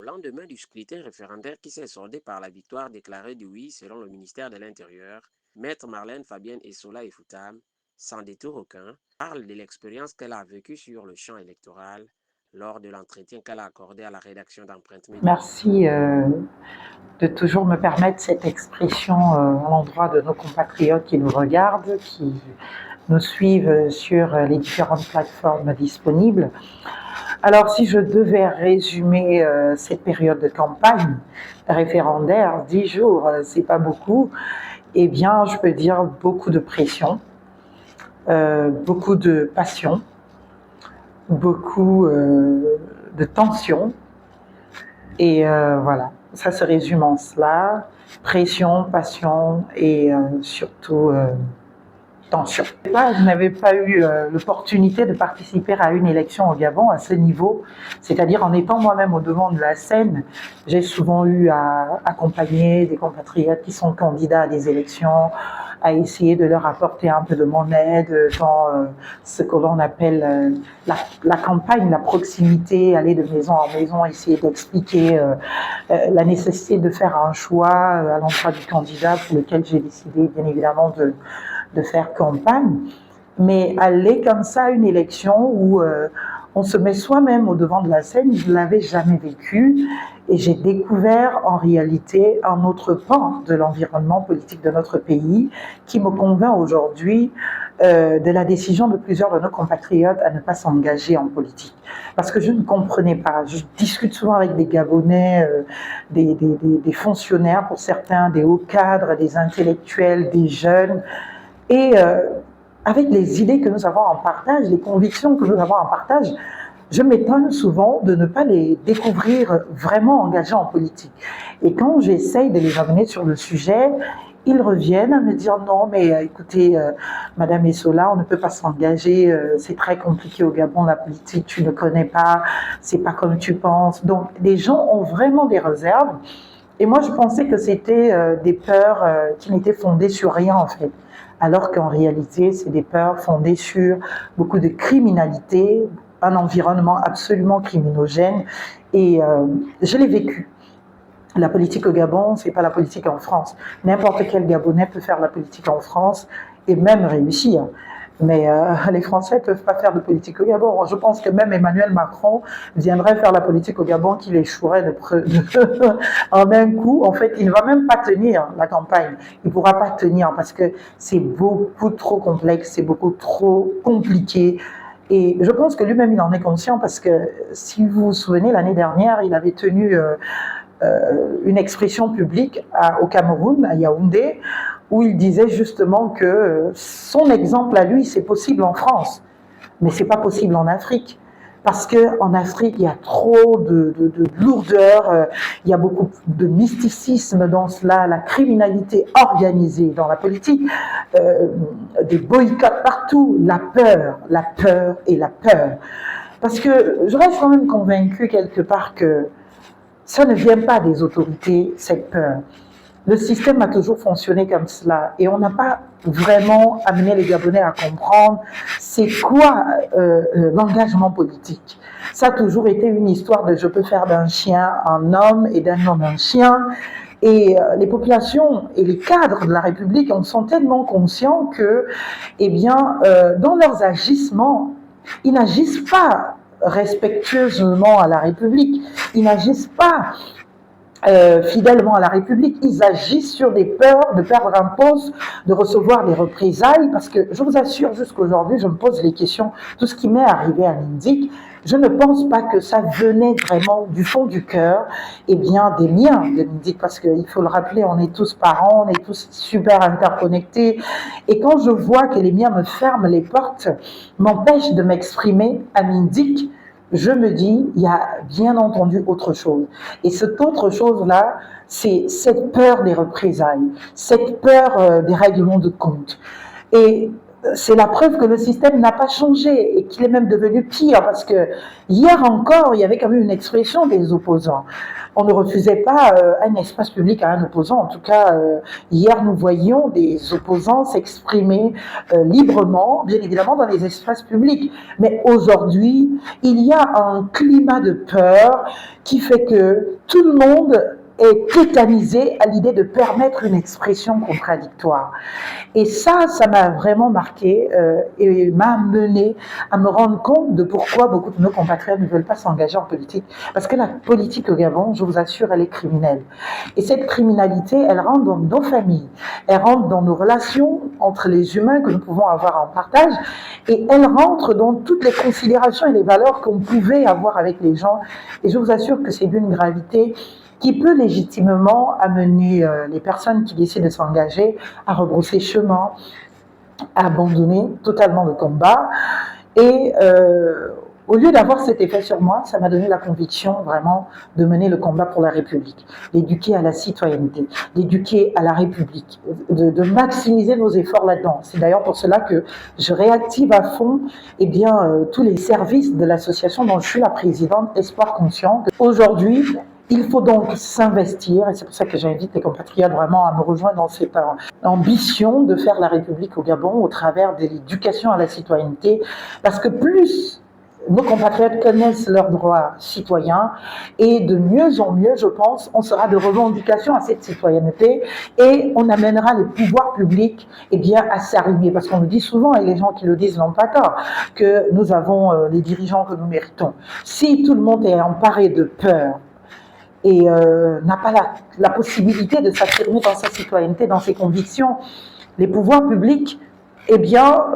lendemain du scrutin référendaire qui s'est soldé par la victoire déclarée du oui selon le ministère de l'Intérieur, Maître Marlène Fabienne Essola Efoutam, sans détour aucun, parle de l'expérience qu'elle a vécue sur le champ électoral lors de l'entretien qu'elle a accordé à la rédaction d'Empreinte Média. Merci de toujours me permettre cette expression à l'endroit de nos compatriotes qui nous regardent, qui nous suivent sur les différentes plateformes disponibles. Alors, si je devais résumer cette période de campagne référendaire, 10 jours, c'est pas beaucoup, eh bien, je peux dire beaucoup de pression, beaucoup de passion, beaucoup de tension. Et voilà, ça se résume en cela, pression, passion et surtout tension. Je n'avais pas eu l'opportunité de participer à une élection au Gabon à ce niveau, c'est-à-dire en étant moi-même au devant de la scène, j'ai souvent eu à accompagner des compatriotes qui sont candidats à des élections, à essayer de leur apporter un peu de mon aide dans ce que l'on appelle la campagne, la proximité, aller de maison en maison, essayer d'expliquer la nécessité de faire un choix à l'endroit du candidat pour lequel j'ai décidé bien évidemment de faire campagne, mais aller comme ça à une élection où on se met soi-même au devant de la scène, je ne l'avais jamais vécu et j'ai découvert en réalité un autre pan de l'environnement politique de notre pays qui me convainc aujourd'hui de la décision de plusieurs de nos compatriotes à ne pas s'engager en politique. Parce que je ne comprenais pas. Je discute souvent avec des Gabonais, des fonctionnaires pour certains, des hauts cadres, des intellectuels, des jeunes. Et avec les idées que nous avons en partage, les convictions que nous avons en partage, je m'étonne souvent de ne pas les découvrir vraiment engagés en politique. Et quand j'essaye de les amener sur le sujet, ils reviennent à me dire non, mais écoutez, Madame Essola, on ne peut pas s'engager, c'est très compliqué au Gabon, la politique, tu ne connais pas, c'est pas comme tu penses. Donc, les gens ont vraiment des réserves. Et moi, je pensais que c'était des peurs qui n'étaient fondées sur rien, en fait. Alors qu'en réalité, c'est des peurs fondées sur beaucoup de criminalité, un environnement absolument criminogène. Et je l'ai vécu. La politique au Gabon, c'est pas la politique en France. N'importe quel Gabonais peut faire la politique en France et même réussir. Mais les Français ne peuvent pas faire de politique au Gabon. Je pense que même Emmanuel Macron viendrait faire la politique au Gabon qu'il échouerait en un coup. En fait, il ne va même pas tenir la campagne. Il ne pourra pas tenir parce que c'est beaucoup trop complexe, c'est beaucoup trop compliqué. Et je pense que lui-même, il en est conscient parce que, si vous vous souvenez, l'année dernière, il avait tenu une expression publique au Cameroun, à Yaoundé, où il disait justement que son exemple à lui, c'est possible en France, mais c'est pas possible en Afrique. Parce qu'en Afrique, il y a trop de lourdeur, il y a beaucoup de mysticisme dans cela, la criminalité organisée dans la politique, des boycotts partout, la peur et la peur. Parce que je reste quand même convaincue quelque part que ça ne vient pas des autorités, cette peur. Le système a toujours fonctionné comme cela et on n'a pas vraiment amené les Gabonais à comprendre c'est quoi l'engagement politique. Ça a toujours été une histoire de je peux faire d'un chien un homme et d'un homme un chien. Et les populations et les cadres de la République en sont tellement conscients que, eh bien, dans leurs agissements, ils n'agissent pas respectueusement à la République, ils n'agissent pas fidèlement à la République, ils agissent sur des peurs de perdre un poste, de recevoir des représailles, parce que je vous assure, jusqu'aujourd'hui, je me pose les questions, tout ce qui m'est arrivé à Nindic, je ne pense pas que ça venait vraiment du fond du cœur, et bien des miens de Nindic, parce qu'il faut le rappeler, on est tous parents, on est tous super interconnectés, et quand je vois que les miens me ferment les portes, m'empêchent de m'exprimer à Nindic, je me dis, il y a bien entendu autre chose. Et cette autre chose-là, c'est cette peur des représailles, cette peur des règlements de compte. Et c'est la preuve que le système n'a pas changé et qu'il est même devenu pire, parce que hier encore, il y avait quand même une expression des opposants. On ne refusait pas un espace public à un opposant. En tout cas, hier, nous voyions des opposants s'exprimer librement, bien évidemment, dans les espaces publics. Mais aujourd'hui, il y a un climat de peur qui fait que tout le monde est tétanisé à l'idée de permettre une expression contradictoire. Et ça m'a vraiment marqué et m'a mené à me rendre compte de pourquoi beaucoup de nos compatriotes ne veulent pas s'engager en politique. Parce que la politique au Gabon, je vous assure, elle est criminelle. Et cette criminalité, elle rentre dans nos familles, elle rentre dans nos relations entre les humains que nous pouvons avoir en partage, et elle rentre dans toutes les considérations et les valeurs qu'on pouvait avoir avec les gens. Et je vous assure que c'est d'une gravité qui peut légitimement amener les personnes qui décident de s'engager à rebrousser chemin, à abandonner totalement le combat. Et au lieu d'avoir cet effet sur moi, ça m'a donné la conviction vraiment de mener le combat pour la République, d'éduquer à la citoyenneté, d'éduquer à la République, de maximiser nos efforts là-dedans. C'est d'ailleurs pour cela que je réactive à fond tous les services de l'association dont je suis la présidente, Espoir Conscient. Aujourd'hui, il faut donc s'investir, et c'est pour ça que j'invite les compatriotes vraiment à me rejoindre dans cette ambition de faire la République au Gabon au travers de l'éducation à la citoyenneté, parce que plus nos compatriotes connaissent leurs droits citoyens, et de mieux en mieux, je pense, on sera de revendication à cette citoyenneté, et on amènera les pouvoirs publics à s'arrimer, parce qu'on nous dit souvent, et les gens qui le disent n'ont pas tort, que nous avons les dirigeants que nous méritons. Si tout le monde est emparé de peur, et n'a pas la possibilité de s'affirmer dans sa citoyenneté, dans ses convictions, les pouvoirs publics,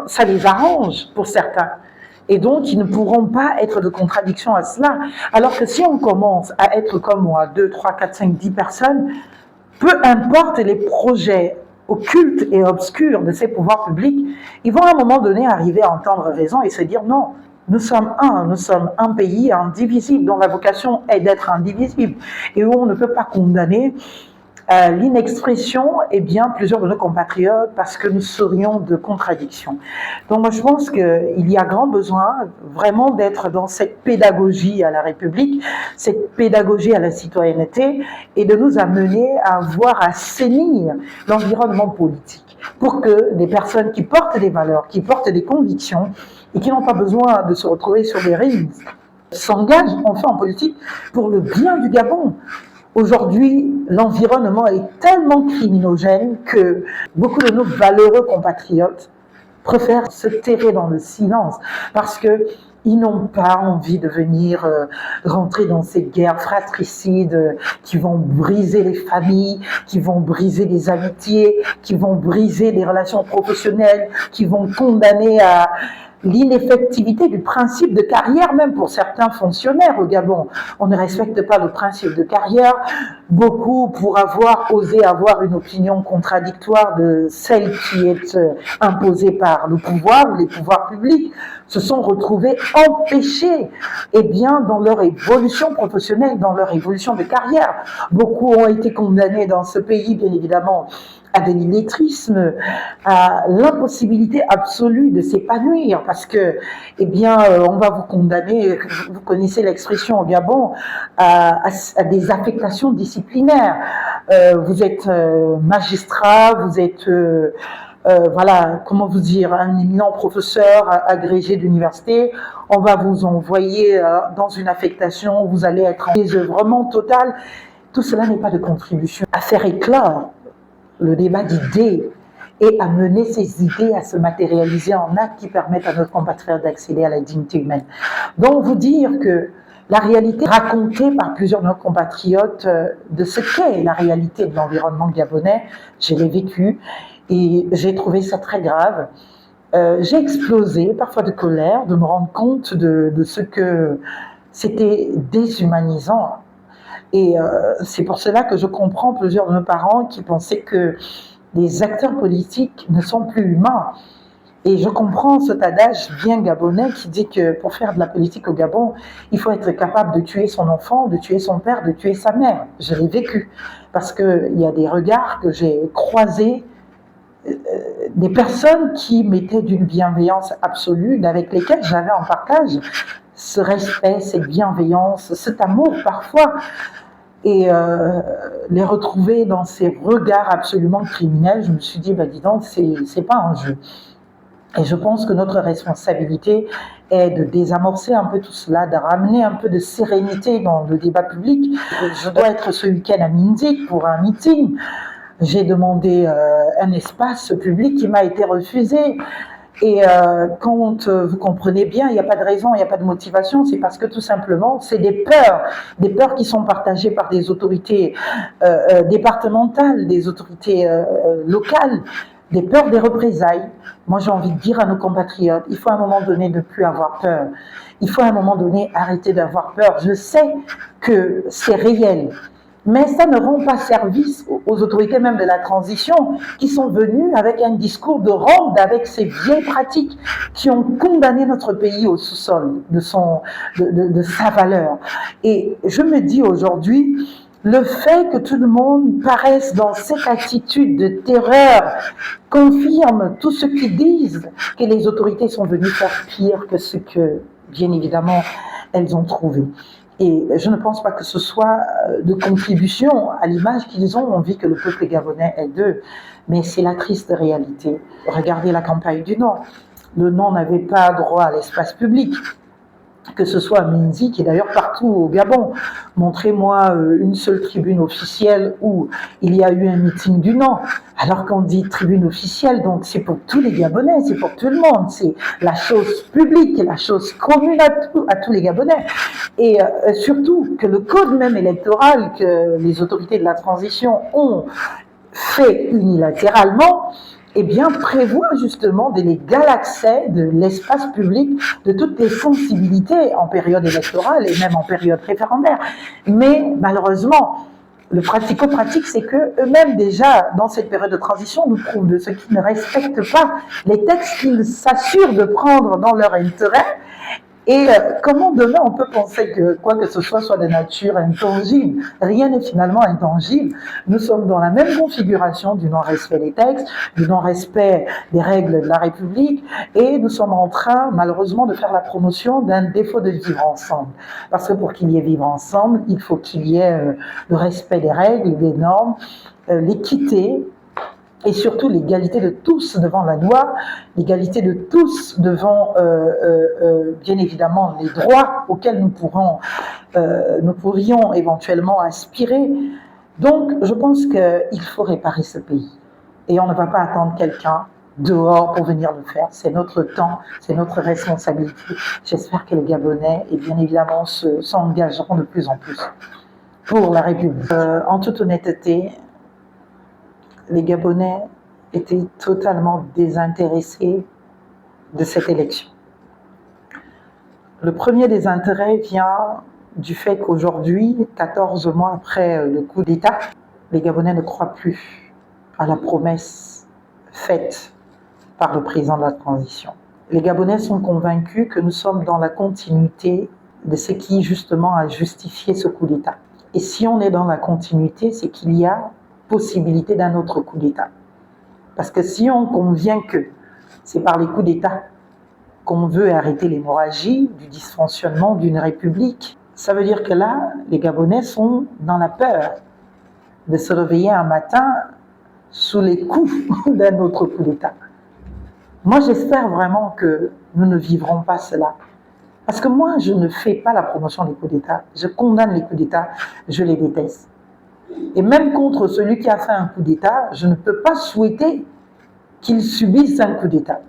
ça les arrange pour certains. Et donc, ils ne pourront pas être de contradiction à cela. Alors que si on commence à être comme moi, 2, 3, 4, 5, 10 personnes, peu importe les projets occultes et obscurs de ces pouvoirs publics, ils vont à un moment donné arriver à entendre raison et se dire non, nous sommes un pays indivisible dont la vocation est d'être indivisible et où on ne peut pas condamner l'inexpression plusieurs de nos compatriotes parce que nous serions de contradiction. Donc moi je pense qu'il y a grand besoin vraiment d'être dans cette pédagogie à la République, cette pédagogie à la citoyenneté et de nous amener à voir assainir l'environnement politique pour que des personnes qui portent des valeurs, qui portent des convictions et qui n'ont pas besoin de se retrouver sur des rings s'engagent enfin en politique pour le bien du Gabon. Aujourd'hui, l'environnement est tellement criminogène que beaucoup de nos valeureux compatriotes préfèrent se terrer dans le silence parce qu'ils n'ont pas envie de venir rentrer dans ces guerres fratricides qui vont briser les familles, qui vont briser les amitiés, qui vont briser les relations professionnelles, qui vont condamner à l'ineffectivité du principe de carrière, même pour certains fonctionnaires au Gabon. On ne respecte pas le principe de carrière. Beaucoup, pour avoir osé avoir une opinion contradictoire de celle qui est imposée par le pouvoir ou les pouvoirs publics, se sont retrouvés empêchés dans leur évolution professionnelle, dans leur évolution de carrière. Beaucoup ont été condamnés dans ce pays, bien évidemment, à de l'illettrisme, à l'impossibilité absolue de s'épanouir parce que, on va vous condamner, vous connaissez l'expression au Gabon, à des affectations disciplinaires. Vous êtes magistrat, vous êtes, un éminent professeur agrégé d'université, on va vous envoyer dans une affectation où vous allez être en désœuvrement total. Tout cela n'est pas de contribution à faire éclore le débat d'idées et à mener ces idées à se matérialiser en actes qui permettent à notre compatriote d'accéder à la dignité humaine. Donc, vous dire que la réalité racontée par plusieurs de nos compatriotes de ce qu'est la réalité de l'environnement gabonais, je l'ai vécu et j'ai trouvé ça très grave. J'ai explosé, parfois de colère, de me rendre compte de ce que c'était déshumanisant. Et c'est pour cela que je comprends plusieurs de nos parents qui pensaient que les acteurs politiques ne sont plus humains. Et je comprends cet adage bien gabonais qui dit que pour faire de la politique au Gabon, il faut être capable de tuer son enfant, de tuer son père, de tuer sa mère. Je l'ai vécu parce qu'il y a des regards que j'ai croisés des personnes qui m'étaient d'une bienveillance absolue, avec lesquelles j'avais en partage ce respect, cette bienveillance, cet amour parfois, et les retrouver dans ces regards absolument criminels, je me suis dit, dis donc, c'est pas un jeu. Et je pense que notre responsabilité est de désamorcer un peu tout cela, de ramener un peu de sérénité dans le débat public. Je dois être ce week-end à Minzik pour un meeting. J'ai demandé un espace public qui m'a été refusé. Et quand vous comprenez bien, il n'y a pas de raison, il n'y a pas de motivation, c'est parce que tout simplement, c'est des peurs qui sont partagées par des autorités départementales, des autorités locales, des peurs des représailles. Moi, j'ai envie de dire à nos compatriotes, il faut à un moment donné ne plus avoir peur. Il faut à un moment donné arrêter d'avoir peur. Je sais que c'est réel. Mais ça ne rend pas service aux autorités même de la transition qui sont venues avec un discours de ronde, avec ces vieilles pratiques qui ont condamné notre pays au sous-sol de sa valeur. Et je me dis aujourd'hui, le fait que tout le monde paraisse dans cette attitude de terreur confirme tout ce qu'ils disent, que les autorités sont venues faire pire que ce que, bien évidemment, elles ont trouvé. Et je ne pense pas que ce soit de contribution à l'image qu'ils ont envie que le peuple gabonais ait d'eux. Mais c'est la triste réalité. Regardez la campagne du Nord. Le Nord n'avait pas droit à l'espace public, que ce soit à Minzik et d'ailleurs partout au Gabon. Montrez-moi une seule tribune officielle où il y a eu un meeting du Nord. Alors qu'on dit tribune officielle, donc c'est pour tous les Gabonais, c'est pour tout le monde, c'est la chose publique, la chose commune à tous les Gabonais. Et surtout que le code même électoral que les autorités de la transition ont fait unilatéralement, eh bien, prévoit justement de l'égal accès de l'espace public de toutes les sensibilités en période électorale et même en période référendaire. Mais malheureusement, le pratico-pratique, c'est que eux-mêmes déjà, dans cette période de transition, nous prouvent de ceux qui ne respectent pas les textes qu'ils s'assurent de prendre dans leur intérêt. Et comment demain on peut penser que quoi que ce soit de nature intangible? Rien n'est finalement intangible. Nous sommes dans la même configuration du non-respect des textes, du non-respect des règles de la République, et nous sommes en train, malheureusement, de faire la promotion d'un défaut de vivre ensemble. Parce que pour qu'il y ait vivre ensemble, il faut qu'il y ait le respect des règles, des normes, l'équité, et surtout l'égalité de tous devant la loi, l'égalité de tous devant, bien évidemment, les droits auxquels nous pourrions éventuellement aspirer. Donc, je pense qu'il faut réparer ce pays. Et on ne va pas attendre quelqu'un dehors pour venir le faire. C'est notre temps, c'est notre responsabilité. J'espère que les Gabonais, et bien évidemment, s'engageront de plus en plus pour la République. En toute honnêteté, les Gabonais étaient totalement désintéressés de cette élection. Le premier désintérêt vient du fait qu'aujourd'hui, 14 mois après le coup d'État, les Gabonais ne croient plus à la promesse faite par le président de la transition. Les Gabonais sont convaincus que nous sommes dans la continuité de ce qui justement a justifié ce coup d'État. Et si on est dans la continuité, c'est qu'il y a possibilité d'un autre coup d'État. Parce que si on convient que c'est par les coups d'État qu'on veut arrêter l'hémorragie du dysfonctionnement d'une république, ça veut dire que là, les Gabonais sont dans la peur de se réveiller un matin sous les coups d'un autre coup d'État. Moi, j'espère vraiment que nous ne vivrons pas cela. Parce que moi, je ne fais pas la promotion des coups d'État. Je condamne les coups d'État, je les déteste. Et même contre celui qui a fait un coup d'État, je ne peux pas souhaiter qu'il subisse un coup d'État.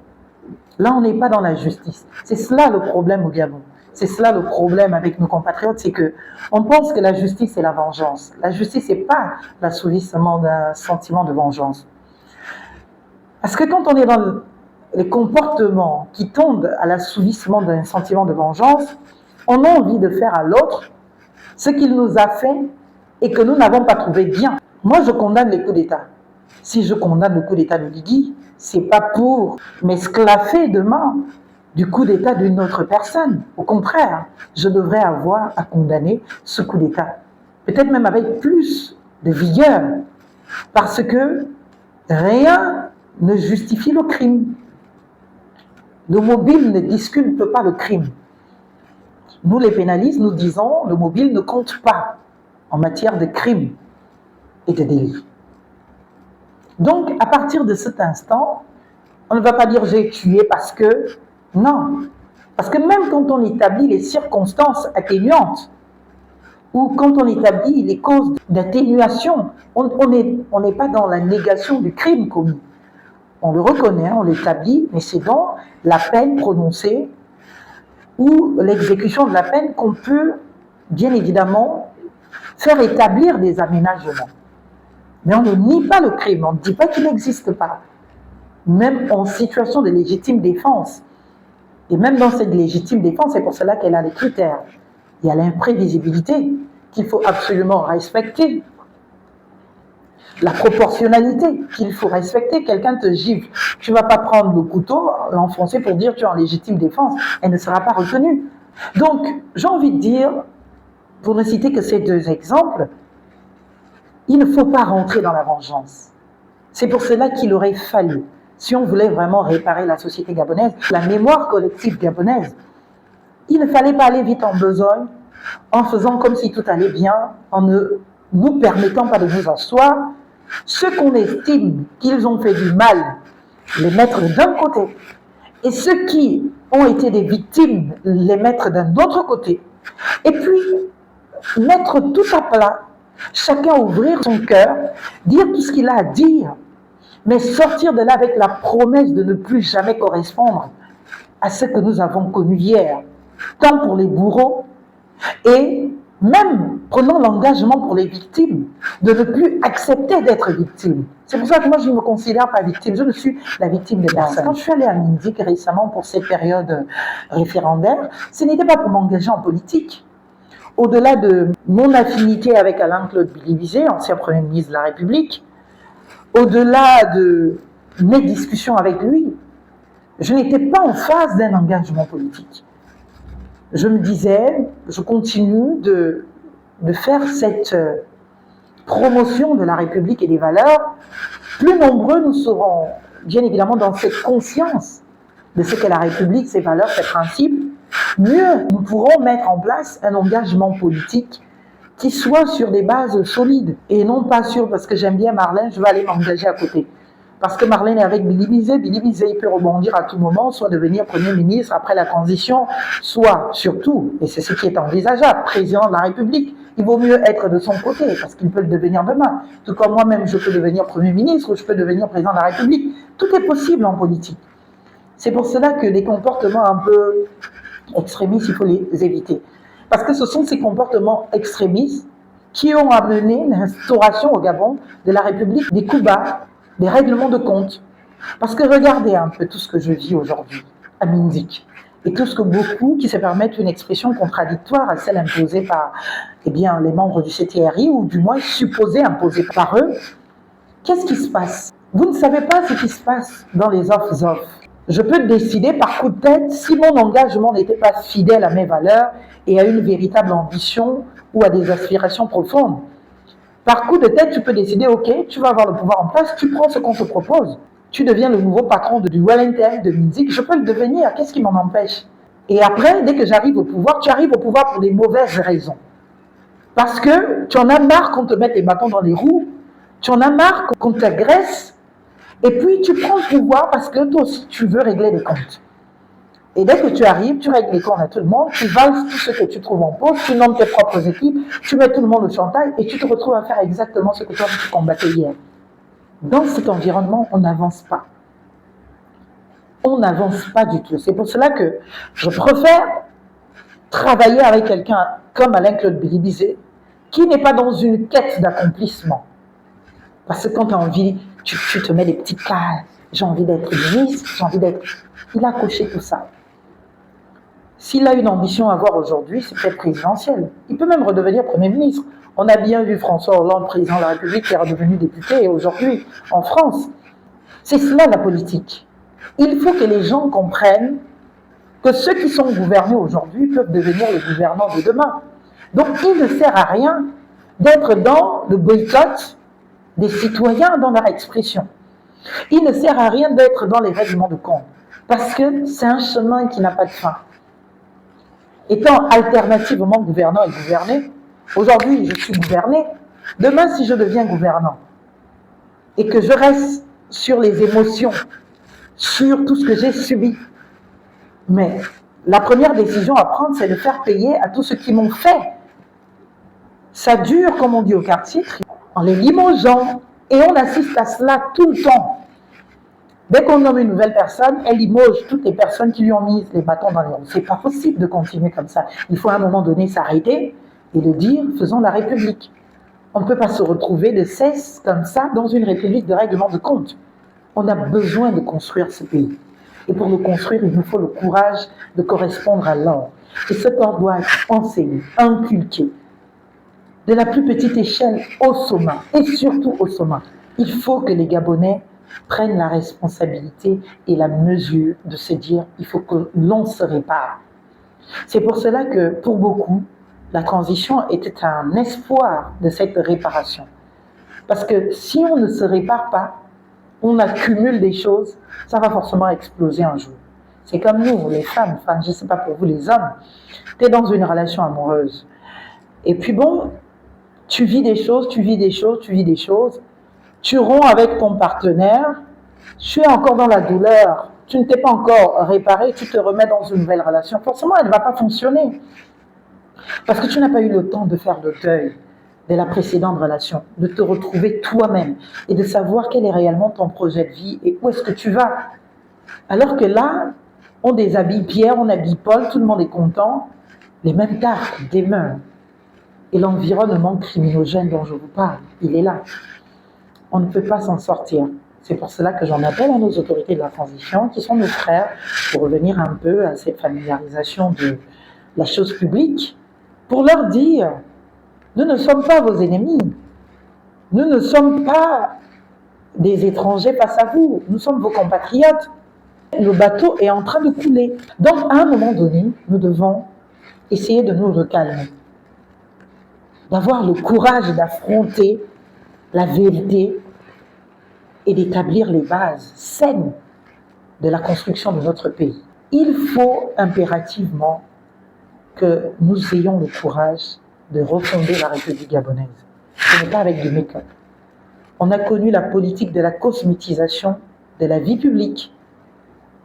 Là, on n'est pas dans la justice. C'est cela le problème au Gabon. C'est cela le problème avec nos compatriotes, c'est que on pense que la justice c'est la vengeance. La justice n'est pas l'assouvissement d'un sentiment de vengeance. Parce que quand on est dans les comportements qui tendent à l'assouvissement d'un sentiment de vengeance, on a envie de faire à l'autre ce qu'il nous a fait et que nous n'avons pas trouvé bien. Moi, je condamne les coups d'État. Si je condamne le coup d'État de Lydie, c'est pas pour m'esclaffer demain du coup d'État d'une autre personne. Au contraire, je devrais avoir à condamner ce coup d'État. Peut-être même avec plus de vigueur. Parce que rien ne justifie le crime. Le mobile ne disculpe pas le crime. Nous, les pénalistes, nous disons le mobile ne compte pas en matière de crime et de délit. Donc, à partir de cet instant, on ne va pas dire j'ai tué parce que... Non. Parce que même quand on établit les circonstances atténuantes, ou quand on établit les causes d'atténuation, on n'est pas dans la négation du crime commis. On le reconnaît, on l'établit, mais c'est dans la peine prononcée ou l'exécution de la peine qu'on peut, bien évidemment, faire établir des aménagements. Mais on ne nie pas le crime, on ne dit pas qu'il n'existe pas. Même en situation de légitime défense. Et même dans cette légitime défense, c'est pour cela qu'elle a des critères. Il y a l'imprévisibilité qu'il faut absolument respecter. La proportionnalité qu'il faut respecter. Quelqu'un te gifle, tu ne vas pas prendre le couteau, l'enfoncer pour dire tu es en légitime défense. Elle ne sera pas retenue. Donc, j'ai envie de dire, pour ne citer que ces deux exemples, il ne faut pas rentrer dans la vengeance. C'est pour cela qu'il aurait fallu, si on voulait vraiment réparer la société gabonaise, la mémoire collective gabonaise, il ne fallait pas aller vite en besogne, en faisant comme si tout allait bien, en ne nous permettant pas de nous asseoir. Ceux qu'on estime qu'ils ont fait du mal, les mettre d'un côté, et ceux qui ont été des victimes, les mettre d'un autre côté. Et puis, mettre tout à plat, chacun ouvrir son cœur, dire tout ce qu'il a à dire, mais sortir de là avec la promesse de ne plus jamais correspondre à ce que nous avons connu hier, tant pour les bourreaux et même prenant l'engagement pour les victimes de ne plus accepter d'être victime. C'est pour ça que moi je ne me considère pas victime, je ne suis la victime de personne. Quand je suis allée à Mindik récemment pour cette période référendaire, ce n'était pas pour m'engager en politique. Au-delà de mon affinité avec Alain-Claude Billy-Visé, ancien Premier ministre de la République, au-delà de mes discussions avec lui, je n'étais pas en phase d'un engagement politique. Je me disais, je continue de faire cette promotion de la République et des valeurs. Plus nombreux nous serons, bien évidemment, dans cette conscience de ce qu'est la République, ses valeurs, ses principes, mieux nous pourrons mettre en place un engagement politique qui soit sur des bases solides et non pas sur, parce que j'aime bien Marlène, je vais aller m'engager à côté. Parce que Marlène est avec Billy-Visé, Billy-Visé il peut rebondir à tout moment, soit devenir Premier ministre après la transition, soit surtout, et c'est ce qui est envisageable, président de la République. Il vaut mieux être de son côté, parce qu'il peut le devenir demain. Tout comme moi-même, je peux devenir Premier ministre ou je peux devenir président de la République. Tout est possible en politique. C'est pour cela que les comportements un peu extrémistes, il faut les éviter. Parce que ce sont ces comportements extrémistes qui ont amené l'instauration au Gabon de la République des coups bas, des règlements de compte. Parce que regardez un peu tout ce que je vis aujourd'hui à Mindik et tout ce que beaucoup qui se permettent une expression contradictoire à celle imposée par les membres du CTRI ou du moins supposée imposée par eux. Qu'est-ce qui se passe? Vous ne savez pas ce qui se passe dans les off-off. Je peux décider par coup de tête si mon engagement n'était pas fidèle à mes valeurs et à une véritable ambition ou à des aspirations profondes. Par coup de tête, tu peux décider, ok, tu vas avoir le pouvoir en place, tu prends ce qu'on te propose. Tu deviens le nouveau patron du Wellington, de Mindik, je peux le devenir, qu'est-ce qui m'en empêche? Et après, dès que j'arrive au pouvoir, tu arrives au pouvoir pour des mauvaises raisons. Parce que tu en as marre qu'on te mette les bâtons dans les roues, tu en as marre qu'on t'agresse, et puis tu prends le pouvoir parce que toi aussi tu veux régler les comptes. Et dès que tu arrives, tu règles les comptes à tout le monde, tu valses tout ce que tu trouves en pause, tu nommes tes propres équipes, tu mets tout le monde au chantage et tu te retrouves à faire exactement ce que toi tu combattais hier. Dans cet environnement, on n'avance pas. On n'avance pas du tout. C'est pour cela que je préfère travailler avec quelqu'un comme Alain-Claude Billy-Visé, qui n'est pas dans une quête d'accomplissement. Parce que quand tu as envie, tu te mets des petites cases. J'ai envie d'être ministre, j'ai envie d'être... Il a coché tout ça. S'il a une ambition à avoir aujourd'hui, c'est peut-être présidentielle. Il peut même redevenir Premier ministre. On a bien vu François Hollande, président de la République, qui est redevenu député aujourd'hui en France. C'est cela la politique. Il faut que les gens comprennent que ceux qui sont gouvernés aujourd'hui peuvent devenir les gouvernants de demain. Donc il ne sert à rien d'être dans le boycott des citoyens dans leur expression. Il ne sert à rien d'être dans les règlements de compte, parce que c'est un chemin qui n'a pas de fin. Étant alternativement gouvernant et gouverné, aujourd'hui je suis gouverné, demain si je deviens gouvernant, et que je reste sur les émotions, sur tout ce que j'ai subi, mais la première décision à prendre, c'est de faire payer à tous ceux qui m'ont fait. Ça dure, comme on dit au quartier, en les limogeant, et on assiste à cela tout le temps. Dès qu'on nomme une nouvelle personne, elle limoge toutes les personnes qui lui ont mis les bâtons dans les roues. C'est pas possible de continuer comme ça. Il faut à un moment donné s'arrêter et le dire, faisons la République. On ne peut pas se retrouver de cesse comme ça dans une République de règlement de compte. On a besoin de construire ce pays. Et pour le construire, il nous faut le courage de correspondre à l'ordre. Et ce corps doit être enseigné, inculqué, de la plus petite échelle au sommet, et surtout au sommet. Il faut que les Gabonais prennent la responsabilité et la mesure de se dire il faut que l'on se répare. C'est pour cela que, pour beaucoup, la transition était un espoir de cette réparation. Parce que si on ne se répare pas, on accumule des choses, ça va forcément exploser un jour. C'est comme nous, les femmes, enfin, je ne sais pas pour vous les hommes, tu es dans une relation amoureuse. Et puis bon, tu vis des choses, tu romps avec ton partenaire, tu es encore dans la douleur, tu ne t'es pas encore réparé, tu te remets dans une nouvelle relation. Forcément, elle ne va pas fonctionner. Parce que tu n'as pas eu le temps de faire le deuil de la précédente relation, de te retrouver toi-même et de savoir quel est réellement ton projet de vie et où est-ce que tu vas. Alors que là, on déshabille Pierre, on habille Paul, tout le monde est content, les mêmes tares demeurent. Et l'environnement criminogène dont je vous parle, il est là. On ne peut pas s'en sortir. C'est pour cela que j'en appelle à nos autorités de la transition, qui sont nos frères, pour revenir un peu à cette familiarisation de la chose publique, pour leur dire, nous ne sommes pas vos ennemis, nous ne sommes pas des étrangers face à vous, nous sommes vos compatriotes. Le bateau est en train de couler. Donc, à un moment donné, nous devons essayer de nous recalmer, d'avoir le courage d'affronter la vérité et d'établir les bases saines de la construction de notre pays. Il faut impérativement que nous ayons le courage de refonder la République gabonaise. Ce n'est pas avec du make-up. On a connu la politique de la cosmétisation de la vie publique,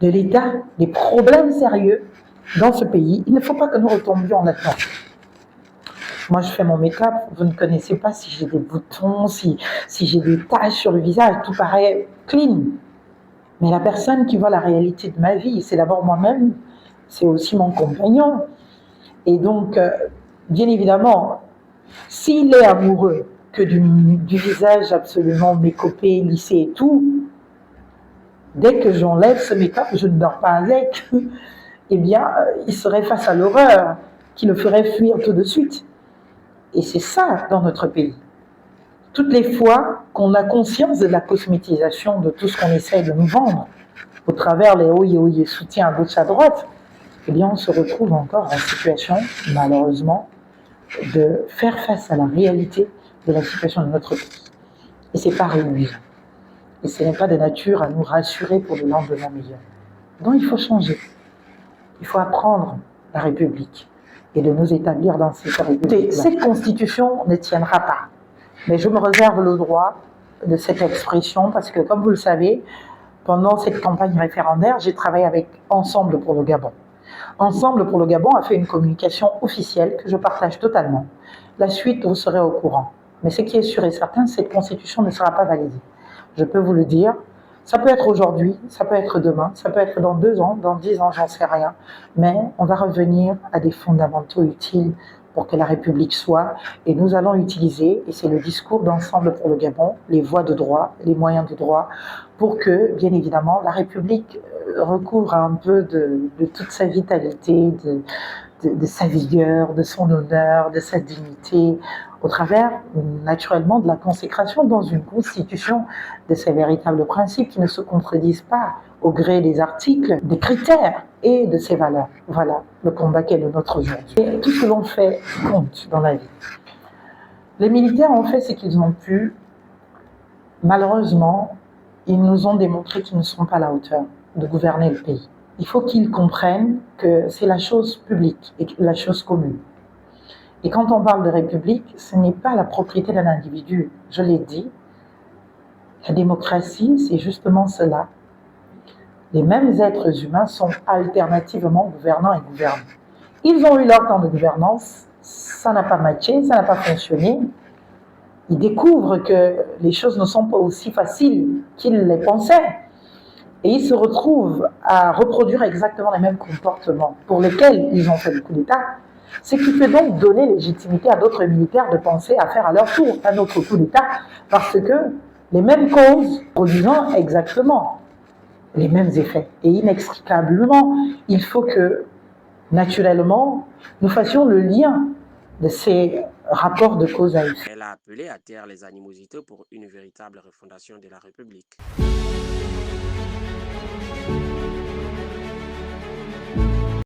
de l'État, des problèmes sérieux dans ce pays. Il ne faut pas que nous retombions là-dedans. Moi, je fais mon make-up, vous ne connaissez pas si j'ai des boutons, si j'ai des taches sur le visage, tout paraît clean. Mais la personne qui voit la réalité de ma vie, c'est d'abord moi-même, c'est aussi mon compagnon. Et donc, bien évidemment, s'il est amoureux que du visage absolument mécopé, lissé et tout, dès que j'enlève ce make-up, je ne dors pas avec, eh bien, il serait face à l'horreur qui le ferait fuir tout de suite. Et c'est ça dans notre pays. Toutes les fois qu'on a conscience de la cosmétisation de tout ce qu'on essaie de nous vendre, au travers les oye soutiens à gauche à droite, eh bien on se retrouve encore en situation, malheureusement, de faire face à la réalité de la situation de notre pays. Et c'est pas réjouissant. Et ce n'est pas de nature à nous rassurer pour le lendemain meilleur. Donc il faut changer. Il faut apprendre la République et de nous établir dans cette République. Cette constitution ne tiendra pas. Mais je me réserve le droit de cette expression parce que, comme vous le savez, pendant cette campagne référendaire, j'ai travaillé avec Ensemble pour le Gabon. Ensemble pour le Gabon a fait une communication officielle que je partage totalement. La suite, vous serez au courant. Mais ce qui est sûr et certain, cette constitution ne sera pas validée. Je peux vous le dire. Ça peut être aujourd'hui, ça peut être demain, ça peut être dans 2 ans, dans 10 ans, j'en sais rien. Mais on va revenir à des fondamentaux utiles pour que la République soit. Et nous allons utiliser, et c'est le discours d'Ensemble pour le Gabon, les voies de droit, les moyens de droit, pour que, bien évidemment, la République recouvre un peu de toute sa vitalité, de sa vigueur, de son honneur, de sa dignité, au travers, naturellement, de la consécration dans une constitution de ces véritables principes qui ne se contredisent pas au gré des articles, des critères et de ses valeurs. Voilà le combat qui est le nôtre aujourd'hui. Et tout ce que l'on fait compte dans la vie. Les militaires ont fait ce qu'ils ont pu. Malheureusement, ils nous ont démontré qu'ils ne seront pas à la hauteur de gouverner le pays. Il faut qu'ils comprennent que c'est la chose publique et la chose commune. Et quand on parle de république, ce n'est pas la propriété d'un individu. Je l'ai dit, la démocratie, c'est justement cela. Les mêmes êtres humains sont alternativement gouvernants et gouvernés. Ils ont eu leur temps de gouvernance, ça n'a pas matché, ça n'a pas fonctionné. Ils découvrent que les choses ne sont pas aussi faciles qu'ils les pensaient. Et ils se retrouvent à reproduire exactement les mêmes comportements pour lesquels ils ont fait le coup d'État. Ce qui peut donc donner légitimité à d'autres militaires de penser à faire à leur tour un autre coup d'État, parce que les mêmes causes produisant exactement les mêmes effets. Et inextricablement, il faut que, naturellement, nous fassions le lien de ces rapports de cause à effet. Elle a appelé à taire les animosités pour une véritable refondation de la République.